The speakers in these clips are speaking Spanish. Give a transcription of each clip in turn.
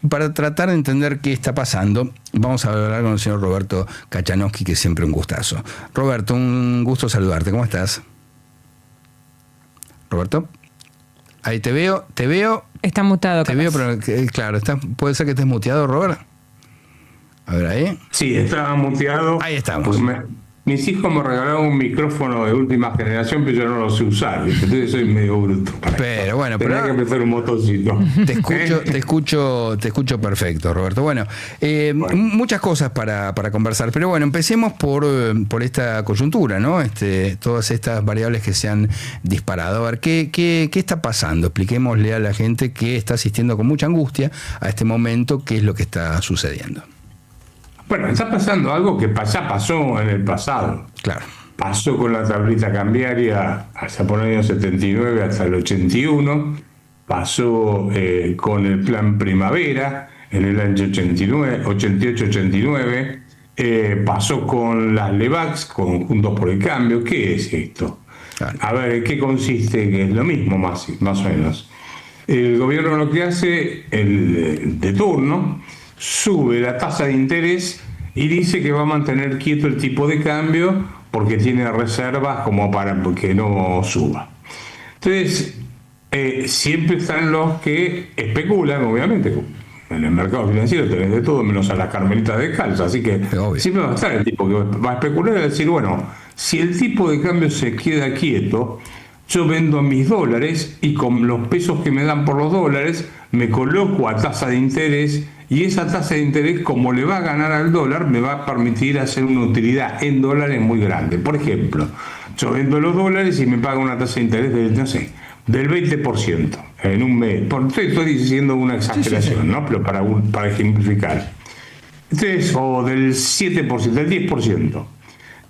para tratar de entender qué está pasando, vamos a hablar con el señor Roberto Kachanowski, que es siempre un gustazo. Roberto, un gusto saludarte. ¿Cómo estás? Roberto, ahí te veo. Está mutado. Te veo, pero claro, puede ser que estés muteado, Robert. A ver, ahí. Sí, estaba muteado. Ahí estamos. Mis hijos me regalaron un micrófono de última generación, pero yo no lo sé usar, ¿viste? Entonces soy medio bruto. Pero bueno, tendría que empezar un motorcito. Te escucho perfecto, Roberto. Bueno, muchas cosas para conversar, pero bueno, empecemos por esta coyuntura, ¿no? Todas estas variables que se han disparado. A ver, ¿qué está pasando? Expliquémosle a la gente que está asistiendo con mucha angustia a este momento, qué es lo que está sucediendo. Bueno, está pasando algo que ya pasó en el pasado. Claro. Pasó con la tablita cambiaria hasta por el año 79 hasta el 81. Pasó con el plan primavera en el año 88-89. Pasó con las LEVAX, con Juntos por el Cambio. ¿Qué es esto? Claro. A ver, ¿qué consiste? Que es lo mismo más o menos. El gobierno lo que hace, el de turno, sube la tasa de interés y dice que va a mantener quieto el tipo de cambio porque tiene reservas como para que no suba. Entonces, siempre están los que especulan, obviamente. En el mercado financiero tenés de todo menos a las carmelitas descalzas, así que siempre va a estar el tipo que va a especular y decir, bueno, si el tipo de cambio se queda quieto, yo vendo mis dólares y con los pesos que me dan por los dólares me coloco a tasa de interés, y esa tasa de interés, como le va a ganar al dólar, me va a permitir hacer una utilidad en dólares muy grande. Por ejemplo, yo vendo los dólares y me paga una tasa de interés de, no sé, del 20% en un mes. Estoy diciendo una exageración, ¿no? Pero para ejemplificar. Entonces, o del 7%, del 10%.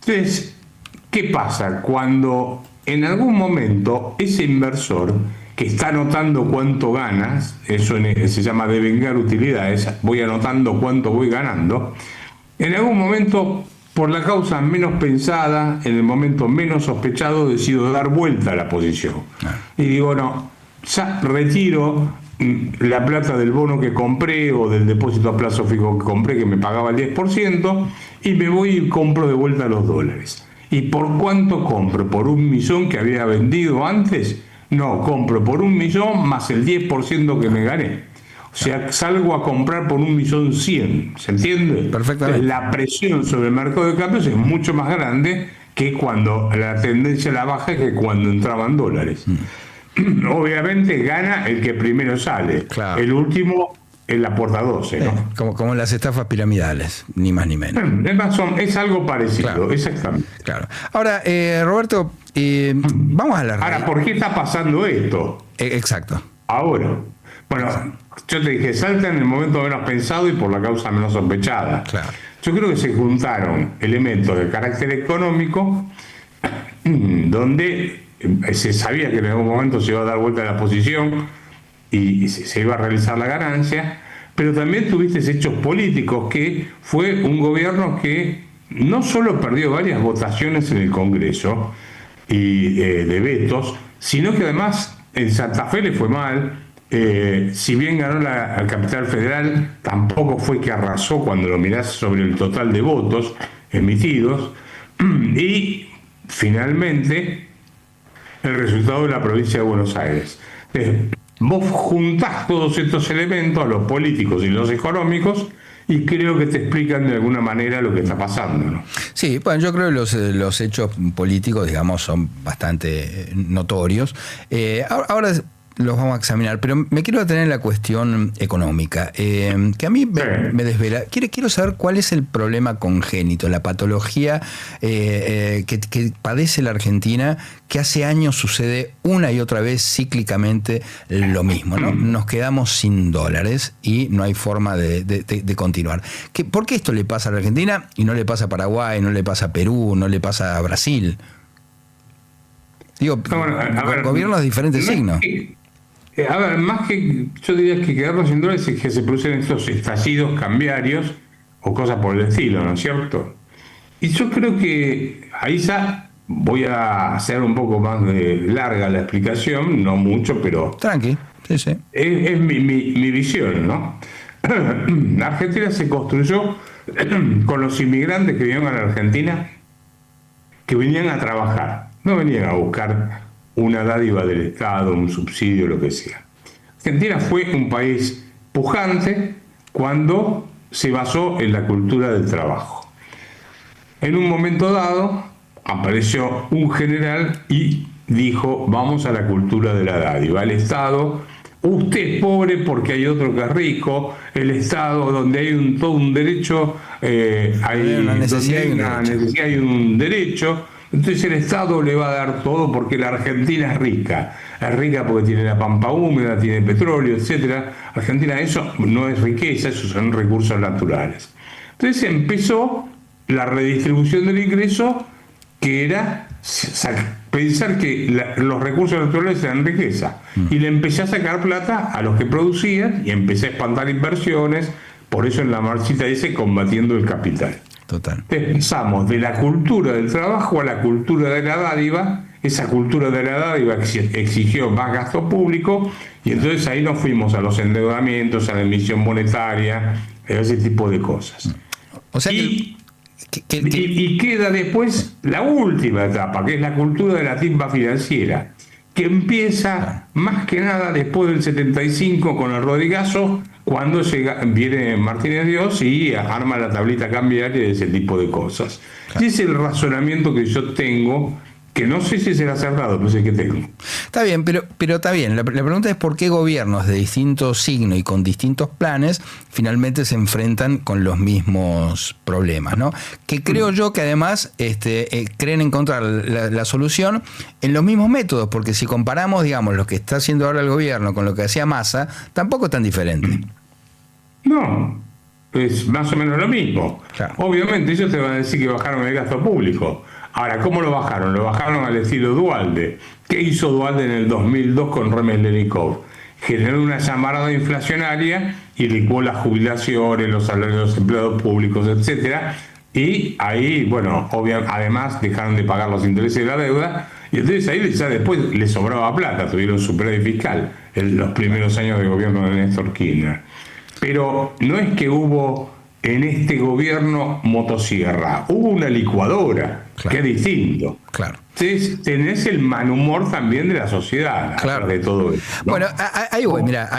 Entonces, ¿qué pasa? Cuando en algún momento ese inversor que está anotando cuánto ganas, eso se llama devengar utilidades, voy anotando cuánto voy ganando, en algún momento, por la causa menos pensada, en el momento menos sospechado, decido dar vuelta a la posición. Y digo, no, ya retiro la plata del bono que compré o del depósito a plazo fijo que compré, que me pagaba el 10%, y me voy y compro de vuelta los dólares. ¿Y por cuánto compro? ¿Por 1.000.000 que había vendido antes? No, compro por 1.000.000 más el 10% que me gané. O sea, salgo a comprar por 1.100.000. ¿Se entiende? Perfectamente. La presión sobre el mercado de cambios es mucho más grande que cuando la tendencia a la baja, que cuando entraban dólares. Obviamente gana el que primero sale. Claro. El último es la puerta 12, ¿no? Como las estafas piramidales, ni más ni menos. Es algo parecido, claro. Exactamente. Claro. Ahora, Roberto, vamos a la raíz. Ahora, ¿por qué está pasando esto? Exacto. Ahora. Bueno, yo te dije, salta en el momento menos pensado y por la causa menos sospechada. Claro. Yo creo que se juntaron elementos de carácter económico donde se sabía que en algún momento se iba a dar vuelta a la posición y se iba a realizar la ganancia, pero también tuviste hechos políticos, que fue un gobierno que no solo perdió varias votaciones en el Congreso y de vetos, sino que además en Santa Fe le fue mal. Si bien ganó la capital federal, tampoco fue que arrasó cuando lo mirás sobre el total de votos emitidos. Y finalmente el resultado de la provincia de Buenos Aires. Vos juntás todos estos elementos, los políticos y los económicos, y creo que te explican de alguna manera lo que está pasando, ¿no? Sí, bueno, yo creo que los hechos políticos, digamos, son bastante notorios. Ahora los vamos a examinar, pero me quiero detener en la cuestión económica, que a mí me desvela. Quiero saber cuál es el problema congénito, la patología que padece la Argentina, que hace años sucede una y otra vez cíclicamente lo mismo, ¿no? Nos quedamos sin dólares y no hay forma de continuar. ¿Por qué esto le pasa a la Argentina y no le pasa a Paraguay, no le pasa a Perú, no le pasa a Brasil? Digo, gobiernos de diferentes signos. A ver, más que yo diría que quedarnos sin dólares es que se producen estos estallidos cambiarios o cosas por el estilo, ¿no es cierto? Y yo creo que ahí ya voy a hacer un poco más de larga la explicación, no mucho, pero tranqui, sí. Es mi visión, ¿no? La Argentina se construyó con los inmigrantes que vinieron a la Argentina, que venían a trabajar, no venían a buscar una dádiva del Estado, un subsidio, lo que sea. Argentina fue un país pujante cuando se basó en la cultura del trabajo. En un momento dado apareció un general y dijo: vamos a la cultura de la dádiva. El Estado, usted es pobre porque hay otro que es rico. El Estado, donde hay todo un derecho, hay una necesidad y un derecho. Entonces el Estado le va a dar todo porque la Argentina es rica. Es rica porque tiene la pampa húmeda, tiene petróleo, etc. Argentina, eso no es riqueza, esos son recursos naturales. Entonces empezó la redistribución del ingreso, que era pensar que los recursos naturales eran riqueza. Y le empecé a sacar plata a los que producían y empecé a espantar inversiones. Por eso en la marchita dice combatiendo el capital. Total. Pasamos de la cultura del trabajo a la cultura de la dádiva. Esa cultura de la dádiva exigió más gasto público y entonces ahí nos fuimos a los endeudamientos, a la emisión monetaria, a ese tipo de cosas. O sea y queda después la última etapa, que es la cultura de la timba financiera, que empieza más que nada después del 75 con el Rodrigazo, cuando viene Martínez Dios y arma la tablita cambiaria y ese tipo de cosas. Claro. Y es el razonamiento que yo tengo, que no sé si será cerrado, pero sé que tengo. Está bien, pero está bien. La pregunta es por qué gobiernos de distinto signo y con distintos planes finalmente se enfrentan con los mismos problemas, ¿no? Que creo yo que además creen encontrar la solución en los mismos métodos, porque si comparamos, digamos, lo que está haciendo ahora el gobierno con lo que hacía Massa, tampoco es tan diferente. No, es más o menos lo mismo. Claro. Obviamente ellos te van a decir que bajaron el gasto público. Ahora, ¿cómo lo bajaron? Lo bajaron al estilo Duhalde. ¿Qué hizo Duhalde en el 2002 con Remes-Lenikov? Generó una llamarada inflacionaria y licuó las jubilaciones, los salarios de los empleados públicos, etcétera. Y ahí, bueno, además dejaron de pagar los intereses de la deuda. Y entonces ahí ya después les sobraba plata, tuvieron superávit fiscal en los primeros años de gobierno de Néstor Kirchner. Pero no es que hubo en este gobierno motosierra, hubo una licuadora, claro, que es distinto. Claro. Entonces tenés el mal humor también de la sociedad, claro, de todo esto, ¿no? Bueno,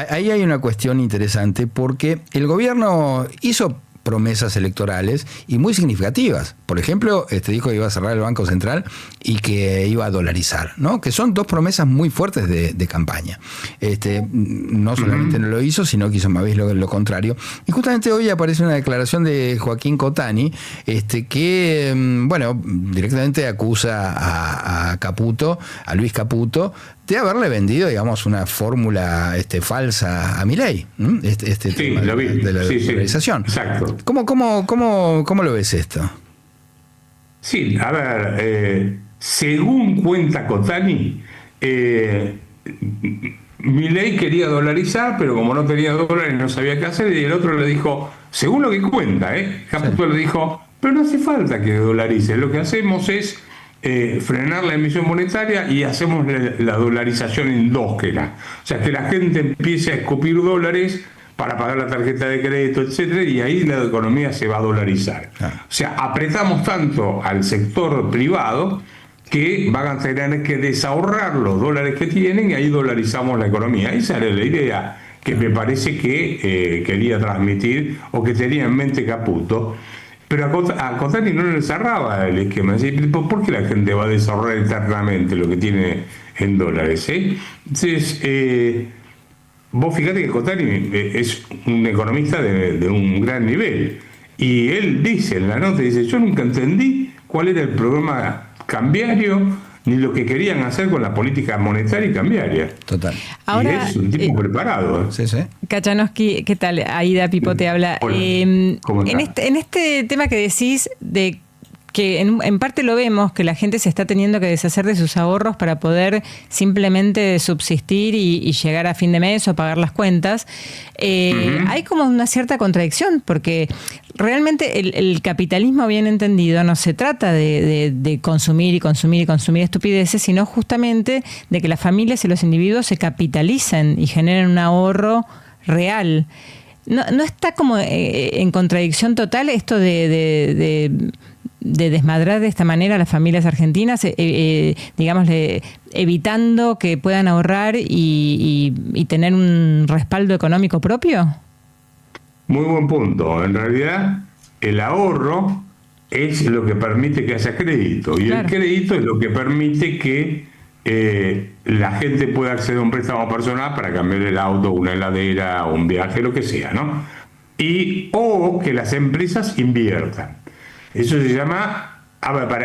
ahí hay una cuestión interesante, porque el gobierno hizo promesas electorales y muy significativas. Por ejemplo, dijo que iba a cerrar el Banco Central y que iba a dolarizar, ¿no? Que son dos promesas muy fuertes de campaña. No solamente no lo hizo, sino que hizo más bien lo contrario. Y justamente hoy aparece una declaración de Joaquín Cotani, que, bueno, directamente acusa a Caputo, a Luis Caputo, de haberle vendido, digamos, una fórmula falsa a Milei, sí, tema lo vi. de la dolarización. Sí, exacto. ¿Cómo lo ves esto? Sí, a ver, según cuenta Cotani, Milei quería dolarizar, pero como no tenía dólares no sabía qué hacer, y el otro le dijo, según lo que cuenta, Caputo le dijo, pero no hace falta que dolarice, lo que hacemos es frenar la emisión monetaria y hacemos la dolarización endógena. O sea, que la gente empiece a escupir dólares para pagar la tarjeta de crédito, etcétera, y ahí la economía se va a dolarizar. O sea, apretamos tanto al sector privado que van a tener que desahorrar los dólares que tienen y ahí dolarizamos la economía. Esa era la idea que me parece que quería transmitir o que tenía en mente Caputo. Pero a Cotani no le cerraba el esquema. ¿Por qué la gente va a desahorrar eternamente lo que tiene en dólares? Entonces, vos fíjate que Cotani es un economista de un gran nivel. Y él dice en la nota, yo nunca entendí cuál era el programa cambiario ni lo que querían hacer con la política monetaria y cambiaria. Total. Ahora, y es un tipo preparado. Sí, sí. Kachanowski, ¿qué tal? Aida Pipo te habla. Hola. ¿Cómo estás? En este tema que decís de que en parte lo vemos, que la gente se está teniendo que deshacer de sus ahorros para poder simplemente subsistir y llegar a fin de mes o pagar las cuentas, hay como una cierta contradicción, porque realmente el capitalismo bien entendido no se trata de consumir y consumir y consumir estupideces, sino justamente de que las familias y los individuos se capitalicen y generen un ahorro real. ¿No está como en contradicción total esto de desmadrar de esta manera a las familias argentinas, digamos, evitando que puedan ahorrar y tener un respaldo económico propio? Muy buen punto. En realidad, el ahorro es lo que permite que haya crédito, y el crédito es lo que permite que la gente pueda acceder a un préstamo personal para cambiar el auto, una heladera, un viaje, lo que sea, ¿no? O que las empresas inviertan. Eso se llama,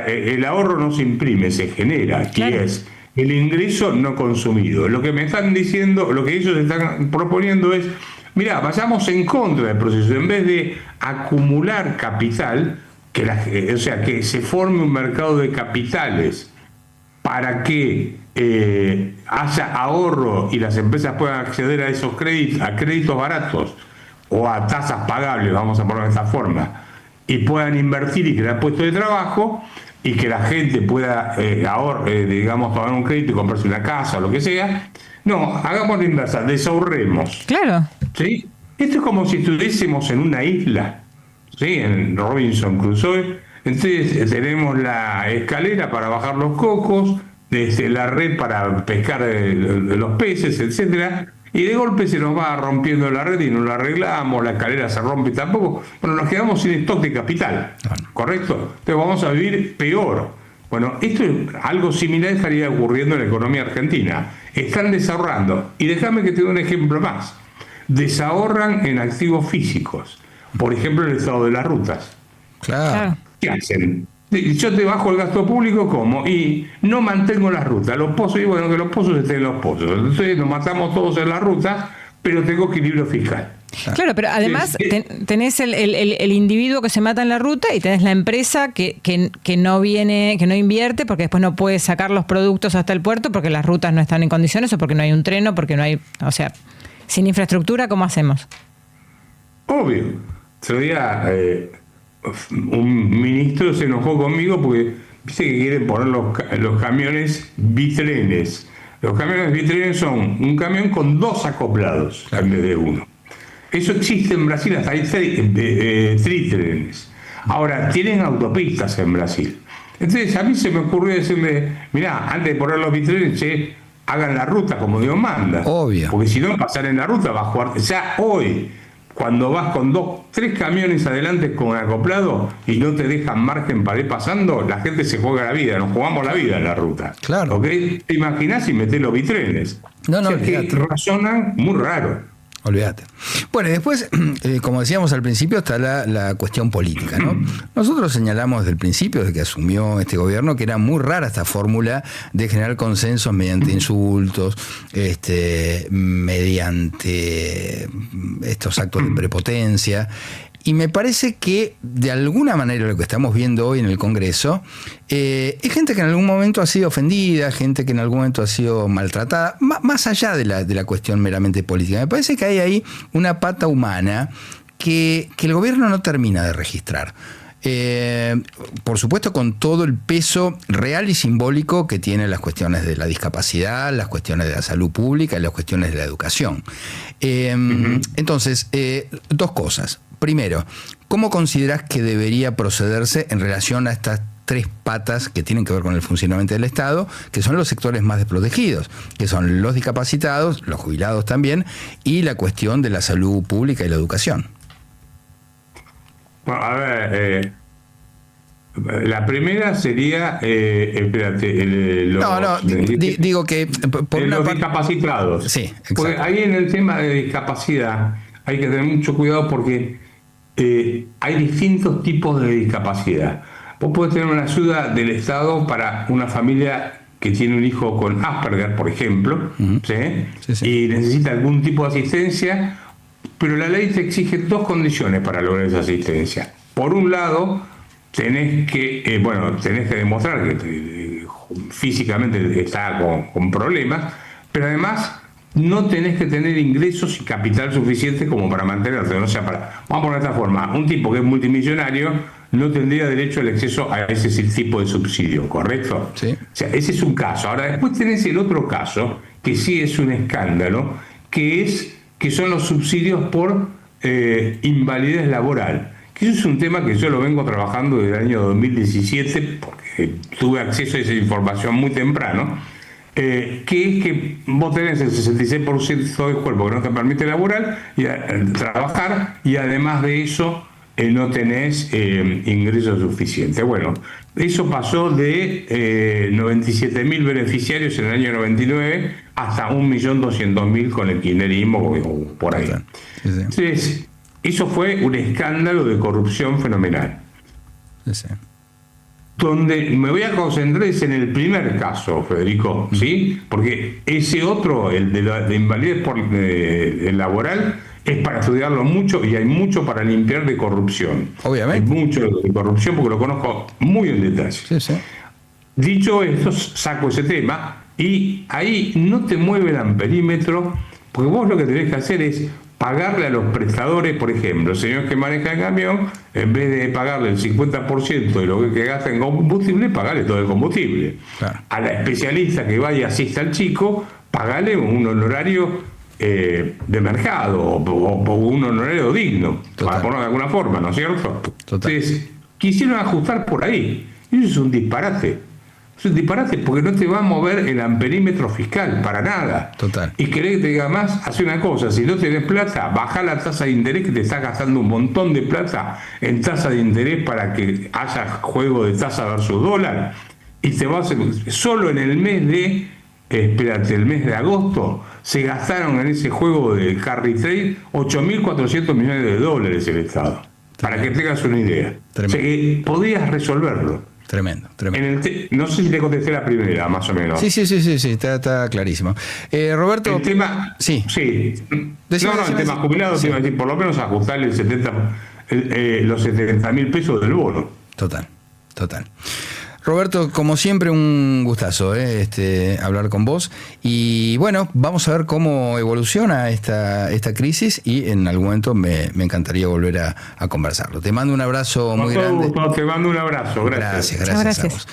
el ahorro no se imprime, se genera, que es el ingreso no consumido. Lo que me están diciendo, lo que ellos están proponiendo es, mira, vayamos en contra del proceso, en vez de acumular capital, o sea, que se forme un mercado de capitales para que haya ahorro y las empresas puedan acceder a esos créditos, a créditos baratos o a tasas pagables, vamos a ponerlo de esta forma, y puedan invertir y crear puestos de trabajo, y que la gente pueda digamos, tomar un crédito y comprarse una casa o lo que sea. No, hagamos la inversa, desahorremos. Claro. ¿Sí? Esto es como si estuviésemos en una isla, ¿sí? En Robinson Crusoe. Entonces tenemos la escalera para bajar los cocos, la red para pescar los peces, etcétera, y de golpe se nos va rompiendo la red y no la arreglamos, la escalera se rompe tampoco. Bueno, nos quedamos sin stock de capital, ¿correcto? Entonces vamos a vivir peor. Bueno, esto es algo similar estaría ocurriendo en la economía argentina. Están desahorrando. Y déjame que te dé un ejemplo más. Desahorran en activos físicos. Por ejemplo, el estado de las rutas. Claro. ¿Qué hacen? Yo te bajo el gasto público, ¿cómo? Y no mantengo las rutas. Los pozos, y bueno, que los pozos estén en los pozos. Entonces nos matamos todos en las rutas, pero tengo equilibrio fiscal. Claro, pero además tenés el individuo que se mata en la ruta y tenés la empresa que no invierte porque después no puede sacar los productos hasta el puerto porque las rutas no están en condiciones o porque no hay un tren o porque no hay, o sea, sin infraestructura, ¿cómo hacemos? Obvio. Otro día un ministro se enojó conmigo porque dice que quieren poner los camiones bitrenes. Los camiones bitrenes son un camión con 2 acoplados en vez de uno. Eso existe en Brasil, hasta hay tritrenes. Ahora, tienen autopistas en Brasil. Entonces a mí se me ocurrió decirle, mirá, antes de poner los bitrenes, hagan la ruta como Dios manda. Obvio. Porque si no, pasar en la ruta va a jugar. Ya hoy, cuando vas con 3 camiones adelante con acoplado y no te dejan margen para ir pasando, la gente se juega la vida, nos jugamos la vida en la ruta. Claro. ¿Ok? ¿Te imaginás si metés los bitrenes? No, o sea, que razonan muy raro. Olvídate. Bueno, y después, como decíamos al principio, está la cuestión política, ¿no? Nosotros señalamos desde el principio, desde que asumió este gobierno, que era muy rara esta fórmula de generar consensos mediante insultos, mediante estos actos de prepotencia. Y me parece que, de alguna manera, lo que estamos viendo hoy en el Congreso es gente que en algún momento ha sido ofendida, gente que en algún momento ha sido maltratada, más allá de la cuestión meramente política. Me parece que hay ahí una pata humana que el gobierno no termina de registrar. Por supuesto, con todo el peso real y simbólico que tienen las cuestiones de la discapacidad, las cuestiones de la salud pública y las cuestiones de la educación. Entonces, 2 cosas. Primero, ¿cómo considerás que debería procederse en relación a estas 3 patas que tienen que ver con el funcionamiento del Estado, que son los sectores más desprotegidos, que son los discapacitados, los jubilados también, y la cuestión de la salud pública y la educación? Bueno, a ver, la primera sería, digo que por los discapacitados. Sí, exacto. Porque ahí en el tema de discapacidad hay que tener mucho cuidado porque hay distintos tipos de discapacidad. Vos podés tener una ayuda del Estado para una familia que tiene un hijo con Asperger, por ejemplo, ¿sí? Y necesita algún tipo de asistencia, pero la ley te exige 2 condiciones para lograr esa asistencia. Por un lado, tenés que demostrar que físicamente está con problemas, pero además no tenés que tener ingresos y capital suficiente como para mantenerte. O sea, vamos a poner de esta forma, un tipo que es multimillonario no tendría derecho al acceso a ese tipo de subsidio, ¿correcto? Sí. O sea, ese es un caso. Ahora, después tenés el otro caso, que sí es un escándalo, que son los subsidios por invalidez laboral, que eso es un tema que yo lo vengo trabajando desde el año 2017, porque tuve acceso a esa información muy temprano, que es que vos tenés el 66% del cuerpo que no te permite trabajar, y además de eso no tenés ingresos suficientes. Bueno, eso pasó de 97.000 beneficiarios en el año 99 hasta 1.200.000 con el kirchnerismo o por ahí. Sí, sí. Entonces, eso fue un escándalo de corrupción fenomenal. Sí, sí. Donde me voy a concentrar es en el primer caso, Federico, ¿sí? Porque ese otro, el de invalidez laboral, es para estudiarlo mucho, y hay mucho para limpiar de corrupción. Obviamente. Hay mucho de corrupción porque lo conozco muy en detalle. Sí, sí. Dicho esto, saco ese tema y ahí no te mueve el amperímetro, porque vos lo que tenés que hacer es pagarle a los prestadores. Por ejemplo, el señor que maneja el camión, en vez de pagarle el 50% de lo que gasta en combustible, pagarle todo el combustible. Claro. A la especialista que vaya y asista al chico, pagarle un honorario de mercado o un honorario digno. Total. Para ponerlo de alguna forma, ¿no es cierto? Total. Entonces, quisieron ajustar por ahí. Y eso es un disparate. Es un disparate porque no te va a mover el amperímetro fiscal para nada. Total. Y querés que te diga más, hace una cosa: si no tenés plata, bajá la tasa de interés, que te estás gastando un montón de plata en tasa de interés para que haya juego de tasa versus dólar. Y te vas solo en el mes el mes de agosto se gastaron en ese juego de carry trade 8.400 millones de dólares el Estado. Para que tengas una idea. Tremendo. O sea que podías resolverlo. Tremendo. No sé si te contesté la primera, más o menos. Sí, está clarísimo. Roberto. El tema. Sí. El tema jubilado, te iba a decir, por lo menos ajustarle los 70.000 pesos del bono. Total. Roberto, como siempre, un gustazo hablar con vos. Y bueno, vamos a ver cómo evoluciona esta crisis, y en algún momento me encantaría volver a conversarlo. Te mando un abrazo muy grande. Te mando un abrazo. Gracias. Gracias.